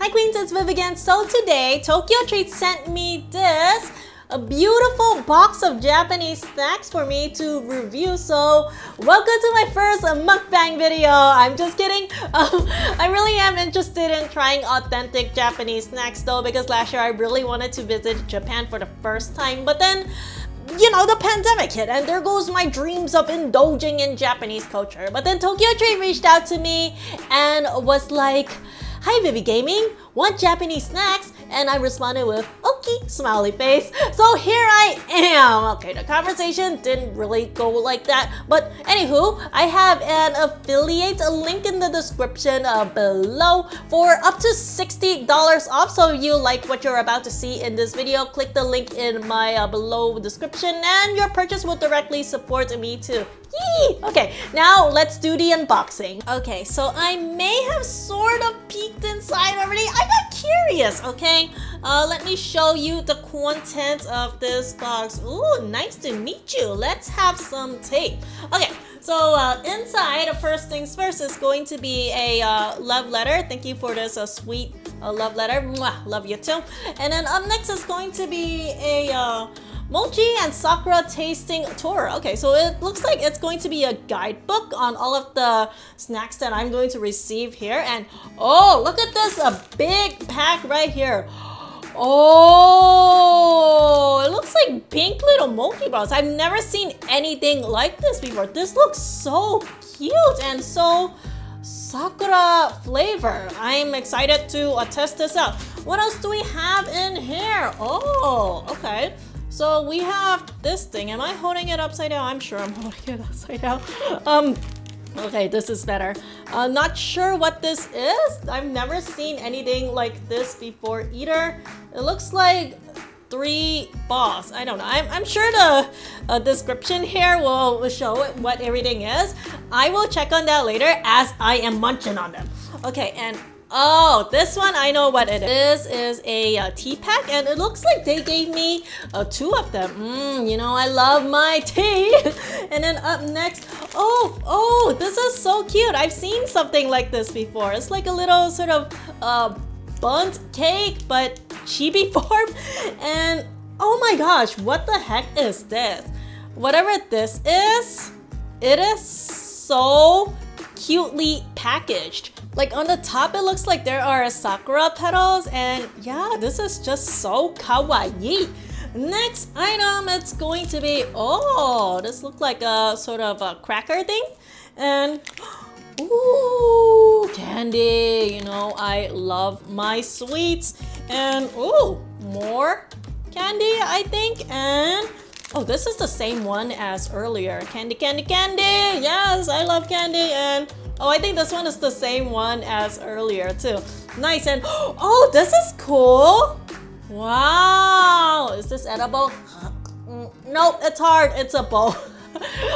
Hi Queens, it's Viv again. So today, Tokyo Treat sent me this a beautiful box of Japanese snacks for me to review. So welcome to my first mukbang video. I'm just kidding. I really am interested in trying authentic Japanese snacks though, because last year I really wanted to visit Japan for the first time, but then you know, the pandemic hit and there goes my dreams of indulging in Japanese culture. But then Tokyo Treat reached out to me and was like, "Hi Vivi Gaming, want Japanese snacks?" And I responded with, "Okay," smiley face. So here I am. Okay, the conversation didn't really go like that. But anywho, I have an affiliate link in the description below for up to $60 off. So if you like what you're about to see in this video, click the link in my below description and your purchase will directly support me too. Yee! Okay, now let's do the unboxing. Okay, so I may have sort of peeked inside already. I got curious, okay? Let me show you the content of this box. Ooh, nice to meet you. Let's have some tape. Okay, so inside, first things first, is going to be a love letter. Thank you for this sweet love letter. Mwah, love you too. And then up next is going to be a mochi and Sakura tasting tour. Okay, so it looks like it's going to be a guidebook on all of the snacks that I'm going to receive here. And oh, look at this, a big pack right here. Oh, it looks like pink little mochi balls. I've never seen anything like this before. This looks so cute and so Sakura flavor. I'm excited to test this out. What else do we have in here? Oh, okay. So we have this thing. Am I holding it upside down? I'm sure I'm holding it upside down. Okay, this is better. Not sure what this is. I've never seen anything like this before either. It looks like 3 balls. I don't know. I'm sure the description here will show what everything is. I will check on that later as I am munching on them. Okay, and oh, this one I know what it is. This is a tea pack and it looks like they gave me 2 of them. You know, I love my tea. And then up next, oh, this is so cute. I've seen something like this before. It's like a little sort of bunt cake, but chibi form. And oh my gosh, what the heck is this? Whatever this is, it is so cutely packaged. Like on the top, it looks like there are sakura petals, and yeah, this is just so kawaii. Next item, it's going to be, oh, this looks like a sort of a cracker thing. And ooh, candy. You know, I love my sweets. And ooh, more candy, I think. And oh, this is the same one as earlier. Candy, candy, candy. Yes, I love candy. And oh, I think this one is the same one as earlier too. Nice. And oh, this is cool. Wow. Is this edible? Nope, it's hard. It's a bowl.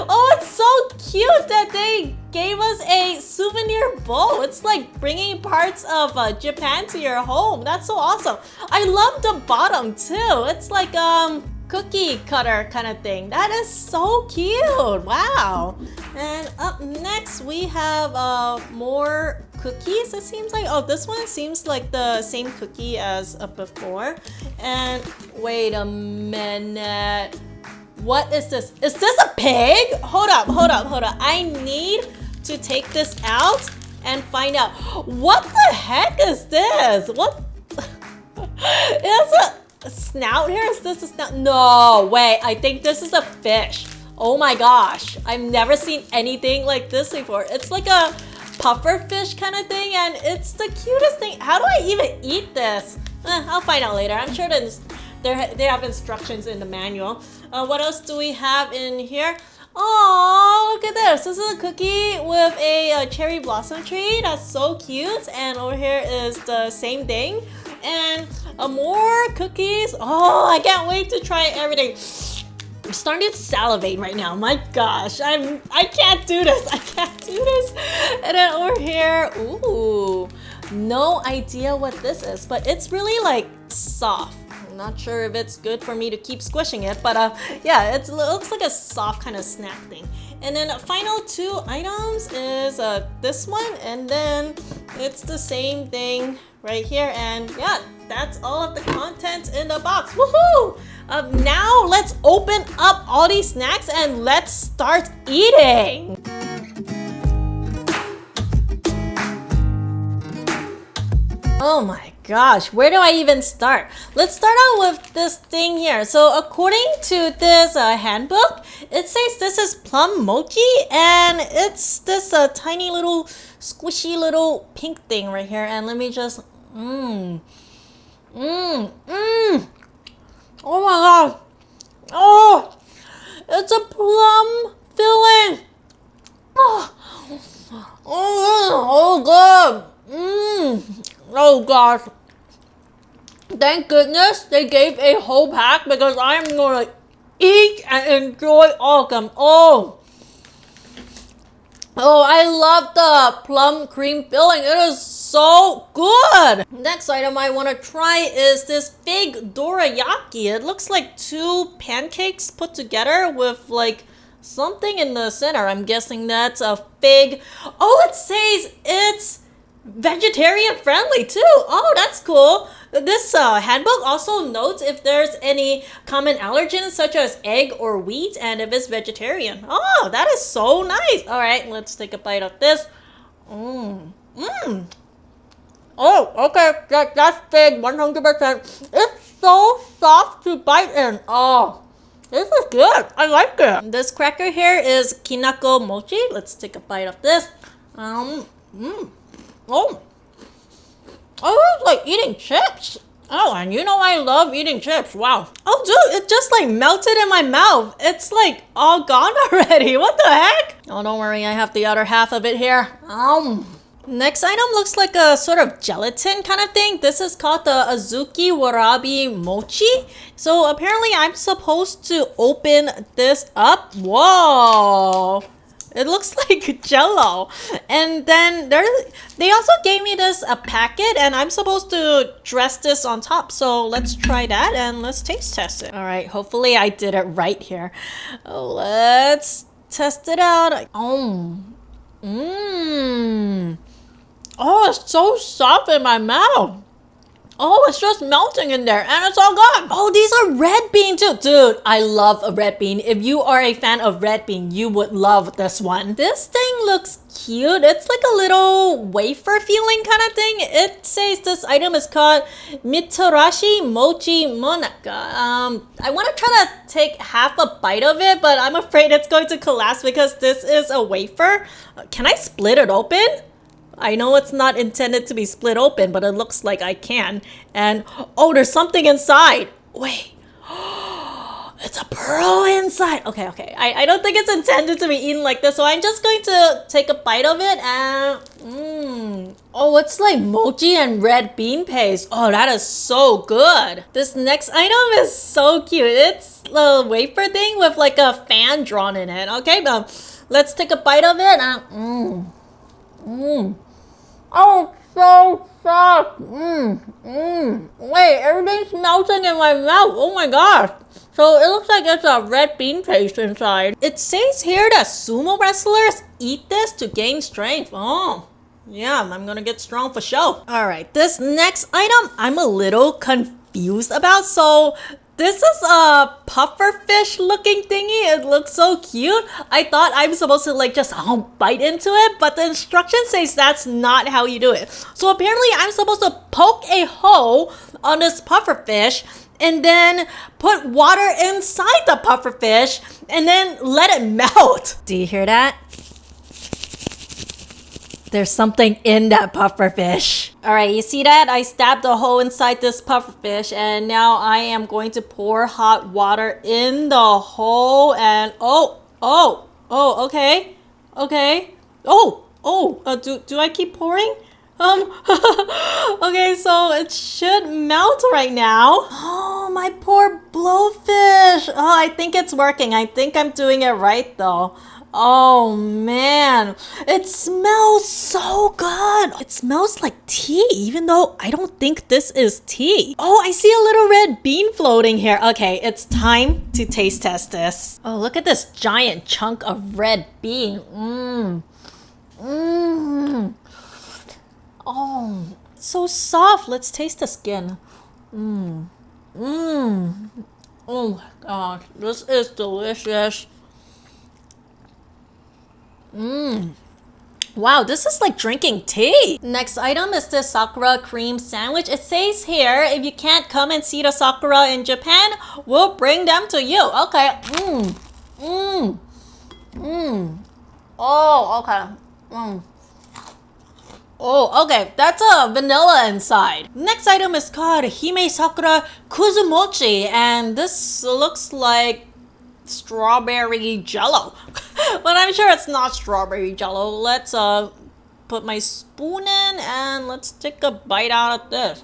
Oh, it's so cute that they gave us a souvenir bowl. It's like bringing parts of Japan to your home. That's so awesome. I love the bottom too. It's like cookie cutter kind of thing. That is so cute. Wow. And up next we have more cookies. It seems like, oh, this one seems like the same cookie as before. And wait a minute. What is this? Is this a pig? Hold up. I need to take this out and find out. What the heck is this? What? It's a snout here? Is this a snout? No, wait, I think this is a fish. Oh my gosh, I've never seen anything like this before. It's like a puffer fish kind of thing and it's the cutest thing. How do I even eat this? I'll find out later. I'm sure they have instructions in the manual. What else do we have in here? Oh, look at this. This is a cookie with a cherry blossom tree. That's so cute. And over here is the same thing. And more cookies. Oh, I can't wait to try everything. I'm starting to salivate right now. My gosh, I can't do this. I can't do this. And then over here, ooh, no idea what this is, but it's really like soft. I'm not sure if it's good for me to keep squishing it, but yeah, it looks like a soft kind of snack thing. And then final 2 items is this one, and then it's the same thing right here. And yeah, that's all of the contents in the box. Woohoo! Now let's open up all these snacks and let's start eating. Oh my gosh, where do I even start? Let's start out with this thing here. So according to this handbook, it says this is Plum Mochi, and it's this tiny little squishy little pink thing right here. And let me just, Oh my gosh. Oh, it's a plum filling. Oh good. Oh gosh. Thank goodness they gave a whole pack because I'm gonna eat and enjoy all of them. Oh, I love the plum cream filling. It is so good. Next item I want to try is this fig dorayaki. It looks like 2 pancakes put together with like something in the center. I'm guessing that's a fig. Oh, it says it's vegetarian friendly too. Oh, that's cool. This handbook also notes if there's any common allergens such as egg or wheat and if it's vegetarian. Oh, that is so nice. All right, let's take a bite of this. Oh, okay, that's big, 100%. It's so soft to bite in. Oh, this is good. I like it. This cracker here is kinako mochi. Let's take a bite of this. Oh, it's like eating chips. Oh, and you know I love eating chips. Wow. Oh, dude, it just like melted in my mouth. It's like all gone already. What the heck? Oh, don't worry. I have the other half of it here. Next item looks like a sort of gelatin kind of thing. This is called the Azuki Warabi Mochi. So apparently I'm supposed to open this up. Whoa. It looks like jello. And then they also gave me this a packet and I'm supposed to dress this on top. So let's try that and let's taste test it. All right, hopefully I did it right here. Oh, let's test it out. Oh, it's so soft in my mouth. Oh, it's just melting in there and it's all gone. Oh, these are red bean too. Dude, I love a red bean. If you are a fan of red bean, you would love this one. This thing looks cute. It's like a little wafer feeling kind of thing. It says this item is called Mitarashi Mochi Monaka. I want to try to take half a bite of it, but I'm afraid it's going to collapse because this is a wafer. Can I split it open? I know it's not intended to be split open, but it looks like I can. And, oh, there's something inside. Wait. It's a pearl inside. Okay. I don't think it's intended to be eaten like this, so I'm just going to take a bite of it and... Oh, it's like mochi and red bean paste. Oh, that is so good. This next item is so cute. It's a wafer thing with like a fan drawn in it. Okay, let's take a bite of it. Oh, so soft. Wait, everything's melting in my mouth. Oh my gosh. So it looks like it's a red bean paste inside. It says here that sumo wrestlers eat this to gain strength. Oh, yeah, I'm gonna get strong for sure. All right, this next item I'm a little confused about. So this is a puffer fish looking thingy. It looks so cute. I thought I'm supposed to like just bite into it, but the instruction says that's not how you do it. So apparently I'm supposed to poke a hole on this puffer fish and then put water inside the puffer fish and then let it melt. Do you hear that? There's something in that puffer fish. All right, you see that? I stabbed a hole inside this puffer fish and now I am going to pour hot water in the hole and okay. Do I keep pouring? Okay, so it should melt right now. Oh, my poor blowfish. Oh, I think it's working. I think I'm doing it right though. Oh man, it smells so good. It smells like tea, even though I don't think this is tea. Oh, I see a little red bean floating here. Okay, it's time to taste test this. Oh, look at this giant chunk of red bean. Oh, It's so soft. Let's taste the skin. Oh my gosh, this is delicious. Wow, this is like drinking tea. Next item is the Sakura cream sandwich. It says here, if you can't come and see the Sakura in Japan, we'll bring them to you. Okay. Oh, okay. Oh, okay. That's a vanilla inside. Next item is called Hime Sakura Kuzu Mochi, and this looks like strawberry jello. But I'm sure it's not strawberry jello. Let's put my spoon in and let's take a bite out of this.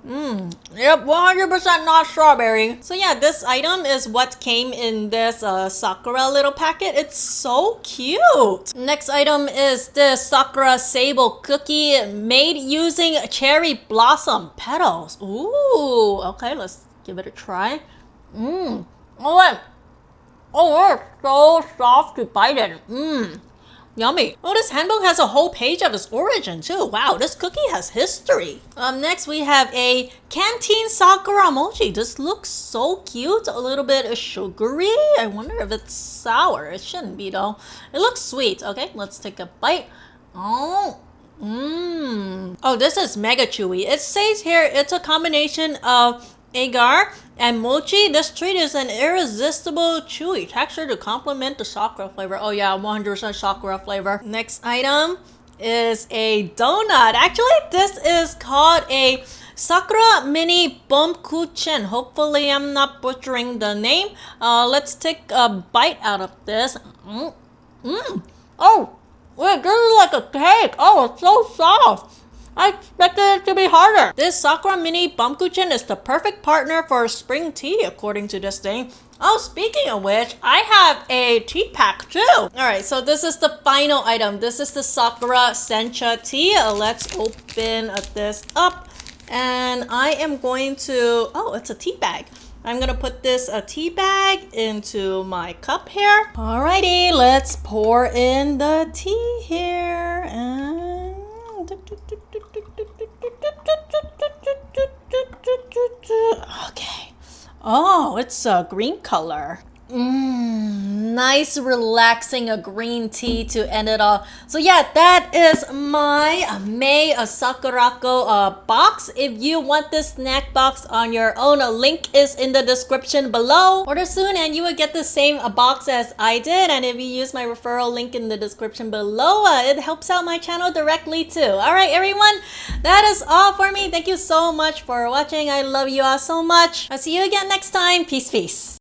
Yep, 100% not strawberry. So yeah, this item is what came in this Sakura little packet. It's so cute. Next item is this Sakura Sable cookie made using cherry blossom petals. Ooh, okay, let's give it a try. Oh, it's so soft to bite in. Yummy. Oh, this handbook has a whole page of its origin too. Wow, this cookie has history. Next we have a canteen Sakura mochi. This looks so cute. A little bit sugary. I wonder if it's sour. It shouldn't be though. It looks sweet. Okay, let's take a bite. Oh, this is mega chewy. It says here it's a combination of agar and mochi. This treat is an irresistible chewy texture to complement the Sakura flavor. Oh yeah, 100% Sakura flavor. Next item is a donut. Actually, this is called a Sakura mini Baumkuchen. Hopefully I'm not butchering the name. Let's take a bite out of this. Oh, wait, this is like a cake. Oh, it's so soft. I expected it to be harder. This Sakura mini Baumkuchen is the perfect partner for spring tea, according to this thing. Oh, speaking of which, I have a tea pack too. Alright, so this is the final item. This is the Sakura Sencha Tea. Let's open this up. And I am going to... Oh, it's a tea bag. I'm gonna put this tea bag into my cup here. Alrighty, let's pour in the tea here. And... Okay. Oh, it's a green color. Nice, relaxing green tea to end it off. So yeah, that is my May Sakurako box. If you want this snack box on your own, a link is in the description below. Order soon and you will get the same box as I did. And if you use my referral link in the description below, it helps out my channel directly too. Alright everyone, that is all for me. Thank you so much for watching. I love you all so much. I'll see you again next time. Peace, peace.